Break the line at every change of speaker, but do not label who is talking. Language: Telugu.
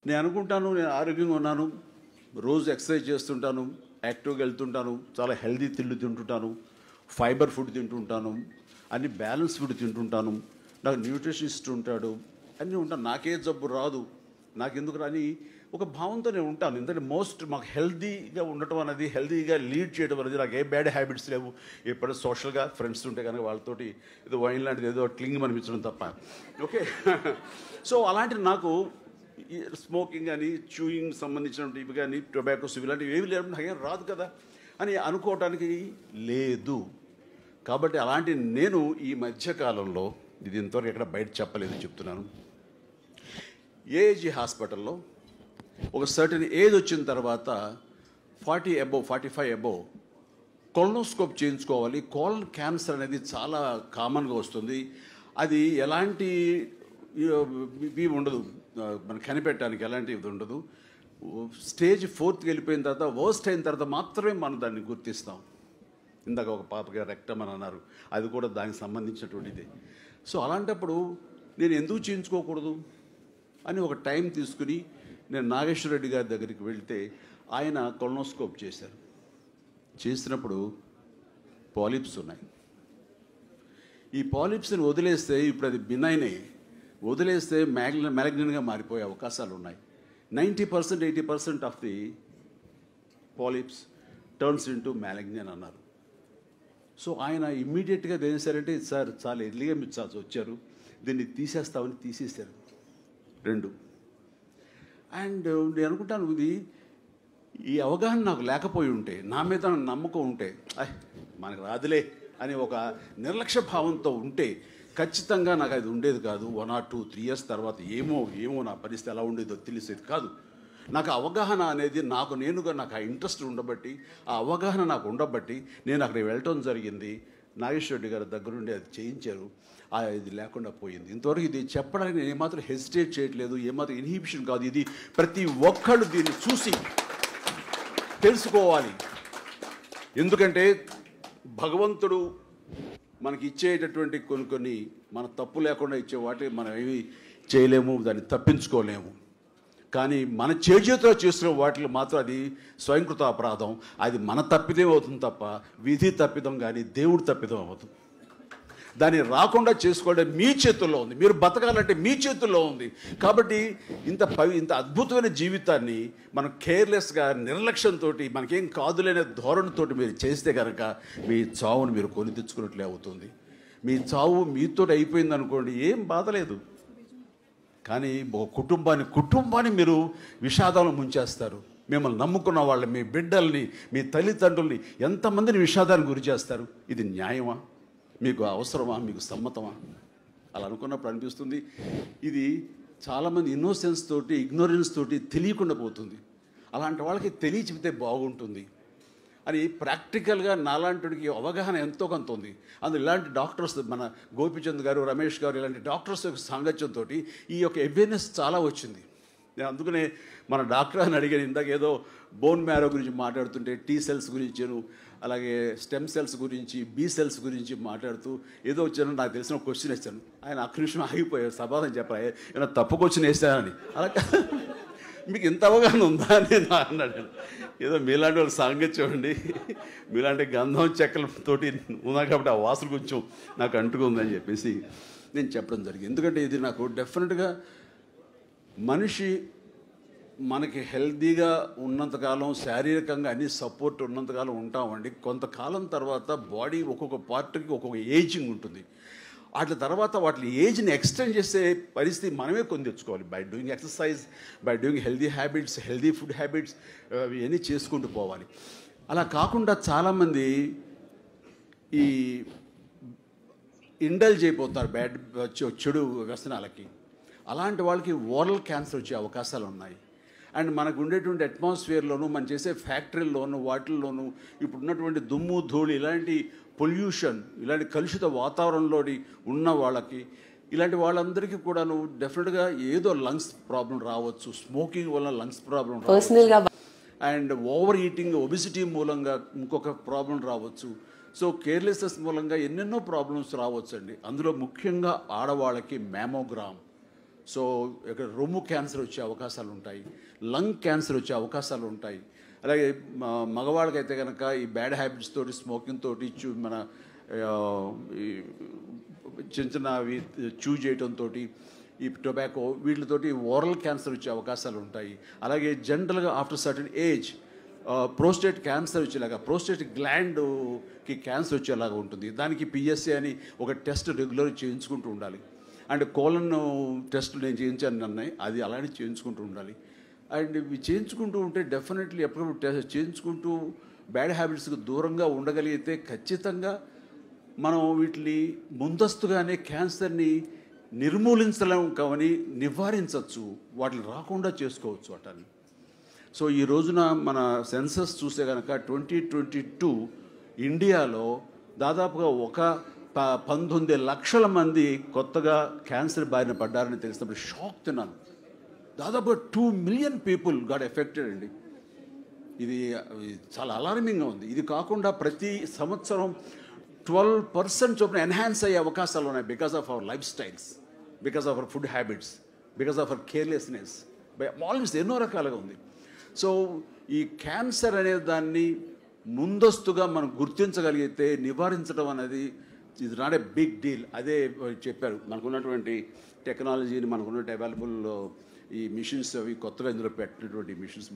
నేను అనుకుంటాను నేను ఆరోగ్యంగా ఉన్నాను, రోజు ఎక్సర్సైజ్ చేస్తుంటాను, యాక్టివ్గా వెళ్తుంటాను, చాలా హెల్దీ తిండి తింటుంటాను, ఫైబర్ ఫుడ్ తింటుంటాను, అన్ని బ్యాలెన్స్ ఫుడ్ తింటుంటాను, నాకు న్యూట్రిషనిస్ట్ ఉంటాడు, అన్నీ ఉంటాను, నాకే జబ్బు రాదు, నాకెందుకు రాని ఒక భావంతో నేను ఉంటాను. ఎందుకంటే మాకు హెల్దీగా ఉండటం అనేది, హెల్దీగా లీడ్ చేయడం అనేది, నాకు ఏ బ్యాడ్ హ్యాబిట్స్ లేవు. ఎప్పుడైనా సోషల్గా ఫ్రెండ్స్ ఉంటే కనుక వాళ్ళతోటి ఏదో వైన్ లాంటిది ఏదో క్లింగ్ అనిపించడం తప్ప. ఓకే. సో అలాంటి నాకు స్మోకింగ్ కానీ చూయింగ్ సంబంధించినటువంటి ఇవి కానీ టొబాకోస్ ఇలాంటివి ఏవి లేవు, నాకేం రాదు కదా అని అనుకోవటానికి లేదు. కాబట్టి అలాంటి నేను ఈ మధ్యకాలంలో, ఇది ఇంతవరకు ఎక్కడ బయట చెప్పలేదు, చెప్తున్నాను, ఏజీ హాస్పిటల్లో ఒక సర్టన్ ఏజ్ వచ్చిన తర్వాత 45 అబోవ్ కొలనోస్కోప్ చేయించుకోవాలి. కోలన్ క్యాన్సర్ అనేది చాలా కామన్గా వస్తుంది. అది ఎలాంటి ఇవి ఉండదు, మనం కనిపెట్టడానికి ఎలాంటి ఇది ఉండదు. స్టేజ్ 4కి వెళ్ళిపోయిన తర్వాత, వర్స్ట్ అయిన తర్వాత మాత్రమే మనం దాన్ని గుర్తిస్తాం. ఇందాక ఒక పాపగా రెక్టమ్ అని అన్నారు, అది కూడా దానికి సంబంధించినటువంటిది. సో అలాంటప్పుడు నేను ఎందుకు చేయించుకోకూడదు అని ఒక టైం తీసుకుని నేను నాగేశ్వర రెడ్డి గారి దగ్గరికి వెళ్తే ఆయన కొలనోస్కోప్ చేశారు. చేసినప్పుడు పాలిప్స్ ఉన్నాయి. ఈ పాలిప్స్ని వదిలేస్తే, ఇప్పుడు అది బినైన్ అయ్యి వదిలేస్తే మ్యాలిగ్నెంట్గా మారిపోయే అవకాశాలు ఉన్నాయి. 90% 80% of the polyps turns into malignant అన్నారు. సో ఆయన ఇమ్మీడియట్గా ఏం చేశారంటే, సార్ చాలా ఎర్లీగా మీరు వచ్చారు, దీన్ని తీసేస్తామని తీసేశారు 2. అండ్ నేను అనుకుంటాను, ఇది ఈ అవగాహన నాకు లేకపోయి ఉంటే, నా మీద నమ్మకం ఉంటే, మనకు రాదులే అని ఒక నిర్లక్ష్య భావంతో ఉంటే ఖచ్చితంగా నాకు అది ఉండేది కాదు. 1 or 2, 3 years తర్వాత ఏమో నా పరిస్థితి ఎలా ఉండేదో తెలిసేది కాదు. నాకు అవగాహన అనేది నాకు ఆ ఇంట్రెస్ట్ ఉండబట్టి, ఆ అవగాహన నాకు ఉండబట్టి నేను అక్కడికి వెళ్ళటం జరిగింది. నాగేశ్వర రెడ్డి గారి దగ్గరుండి అది చేయించారు. ఇది లేకుండా పోయింది. ఇంతవరకు ఇది చెప్పడానికి నేను ఏమాత్రం హెసిటేట్ చేయట్లేదు, ఏమాత్రం ఇన్హిబిషన్ కాదు. ఇది ప్రతి ఒక్కళ్ళు దీన్ని చూసి తెలుసుకోవాలి. ఎందుకంటే భగవంతుడు మనకి ఇచ్చేటటువంటి కొన్ని మన తప్పు లేకుండా ఇచ్చే వాటి మనం ఏమి చేయలేము, దాన్ని తప్పించుకోలేము. కానీ మన చేతితో చేసిన వాటిలో మాత్రం అది స్వయంకృత అపరాధం. అది మన తప్పిదం అవుతుంది తప్ప విధి తప్పిదం కానీ దేవుడి తప్పిదం అవ్వదు. దాన్ని రాకుండా చేసుకోవడం మీ చేతుల్లో ఉంది. మీరు బతకాలంటే మీ చేతుల్లో ఉంది. కాబట్టి ఇంత అద్భుతమైన జీవితాన్ని మనం కేర్లెస్గా, నిర్లక్ష్యంతో, మనకేం కాదులేనే ధోరణితో మీరు చేస్తే కనుక మీ చావును మీరు కొని తెచ్చుకున్నట్లే అవుతుంది. మీ చావు మీతో అయిపోయింది అనుకోండి, ఏం బాధ లేదు. కానీ ఒక కుటుంబాన్ని మీరు విషాదంలో ముంచేస్తారు. మిమ్మల్ని నమ్ముకున్న వాళ్ళని, మీ బిడ్డల్ని, మీ తల్లిదండ్రుల్ని ఎంతమందిని విషాదానికి గురి చేస్తారు. ఇది న్యాయమా? మీకు అవసరమా? మీకు సమ్మతమా? అలా అనుకున్నప్పుడు అనిపిస్తుంది, ఇది చాలామంది ఇన్నోసెన్స్ తోటి, ఇగ్నోరెన్స్ తోటి తెలియకుండా పోతుంది. అలాంటి వాళ్ళకి తెలియచెబితే బాగుంటుంది అని ప్రాక్టికల్గా నాలాంటికి అవగాహన ఎంతో కొంత ఉంది. అందులో ఇలాంటి డాక్టర్స్, మన గోపిచంద్ గారు, రమేష్ గారు, ఇలాంటి డాక్టర్స్ యొక్క సాంగత్యంతో ఈ యొక్క అవేర్నెస్ చాలా వచ్చింది. నేను అందుకనే మన డాక్టర్ అని అడిగాను. ఇందాక ఏదో బోన్ మ్యారో గురించి మాట్లాడుతుంటే టీ సెల్స్ గురించిను, అలాగే స్టెమ్ సెల్స్ గురించి, బీ సెల్స్ గురించి మాట్లాడుతూ ఏదో వచ్చాను, నాకు తెలిసిన క్వశ్చన్ వేస్తాను. ఆయన ఒక్క నిమిషం ఆగిపోయారు, సమాధానం చెప్పాలి, ఏమైనా తప్పు క్వశ్చన్ వేస్తానని. అలా మీకు ఇంత అవగాహన ఉందా అని అన్నాడు. ఏదో మీలాంటి వాళ్ళు సాంగత్యం అండి, మీలాంటి గంధం చెక్కలతోటి ఉన్నా కాబట్టి ఆ వాసన కొంచెం నాకు అంటుకుందని చెప్పేసి నేను చెప్పడం జరిగింది. ఎందుకంటే ఇది నాకు డెఫినెట్గా మనిషి మనకి హెల్తీగా ఉన్నంతకాలం, శారీరకంగా అన్ని సపోర్ట్ ఉన్నంతకాలం ఉంటామండి. కొంతకాలం తర్వాత బాడీ ఒక్కొక్క పార్ట్కి ఒక్కొక్క ఏజింగ్ ఉంటుంది. వాటి తర్వాత వాటి ఏజ్ని ఎక్స్టెండ్ చేసే పరిస్థితి మనమే కొని తెచ్చుకోవాలి. By doing exercise, by doing healthy habits, healthy food habits, ఇవన్నీ చేసుకుంటూ పోవాలి. అలా కాకుండా చాలామంది ఈ ఇండల్జ్ అయిపోతారు చెడు వ్యసనాలకి. అలాంటి వాళ్ళకి ఓరల్ క్యాన్సర్ వచ్చే అవకాశాలు ఉన్నాయి. అండ్ మనకు ఉండేటువంటి అట్మాస్ఫియర్లోను, మనం చేసే ఫ్యాక్టరీల్లోనూ, వాటిల్లోనూ ఇప్పుడు ఉన్నటువంటి దుమ్ము, ధూళి, ఇలాంటి పొల్యూషన్, ఇలాంటి కలుషిత వాతావరణంలోని ఉన్న వాళ్ళకి, ఇలాంటి వాళ్ళందరికీ కూడాను డెఫినెట్గా ఏదో లంగ్స్ ప్రాబ్లం రావచ్చు. స్మోకింగ్ వల్ల లంగ్స్ ప్రాబ్లం రావచ్చు. అండ్ ఓవర్ ఈటింగ్, ఒబిసిటీ మూలంగా ఇంకొక ప్రాబ్లం రావచ్చు. సో కేర్లెస్నెస్ మూలంగా ఎన్నెన్నో ప్రాబ్లమ్స్ రావచ్చు అండి. అందులో ముఖ్యంగా ఆడవాళ్ళకి మ్యామోగ్రామ్ సో ఇక్కడ రొమ్ము క్యాన్సర్ వచ్చే అవకాశాలు ఉంటాయి, లంగ్ క్యాన్సర్ వచ్చే అవకాశాలు ఉంటాయి. అలాగే మగవాళ్ళకైతే కనుక ఈ బ్యాడ్ హ్యాబిట్స్ తోటి, స్మోకింగ్ తోటి, మన ఈ చిన్న చిన్న అవి చూ చేయడంతో, ఈ టొబాకో వీటితోటి ఓరల్ క్యాన్సర్ వచ్చే అవకాశాలు ఉంటాయి. అలాగే జనరల్గా after certain age prostate cancer వచ్చేలాగా, ప్రోస్టేట్ గ్లాండ్కి క్యాన్సర్ వచ్చేలాగా ఉంటుంది. దానికి పిఎస్ఏ అని ఒక టెస్ట్ రెగ్యులర్ చేయించుకుంటూ ఉండాలి. అండ్ కోలన్ టెస్ట్ నేను చేయించాను అన్నాయి, అది అలానే చేయించుకుంటూ ఉండాలి. అండ్ ఇవి చేయించుకుంటూ ఉంటే డెఫినెట్లీ ఎప్పటికప్పుడు టెస్ట్ చేయించుకుంటూ బ్యాడ్ హ్యాబిట్స్కి దూరంగా ఉండగలిగితే ఖచ్చితంగా మనం వీటిని ముందస్తుగానే క్యాన్సర్ని నిర్మూలించలేము కానీ నివారించవచ్చు, వాటిని రాకుండా చేసుకోవచ్చు వాటిని. సో ఈ రోజున మన సెన్సస్ చూస్తే కనుక 2022 ఇండియాలో దాదాపుగా 19 లక్షల మంది కొత్తగా క్యాన్సర్ బారిన పడ్డారని తెలిసినప్పుడు షాక్ తిన్నాను. దాదాపుగా 2 మిలియన్ పీపుల్ గాట్ ఎఫెక్టెడ్ అండి. ఇది చాలా అలార్మింగ్గా ఉంది. ఇది కాకుండా ప్రతి సంవత్సరం 12% చొప్పున ఎన్హాన్స్ అయ్యే అవకాశాలు ఉన్నాయి because of our life styles, because of our food habits, because of our carelessness, by almost ఎన్నో రకాలుగా ఉంది. సో ఈ క్యాన్సర్ అనే దాన్ని ముందస్తుగా మనం గుర్తించగలిగితే నివారించడం అనేది ఇది నాట్ ఏ బిగ్ డీల్. అదే చెప్పారు, మనకున్నటువంటి టెక్నాలజీని, మనకున్న అవైలబుల్ ఈ మిషన్స్ అవి కొత్తగా ఇందులో పెట్టినటువంటి మిషన్స్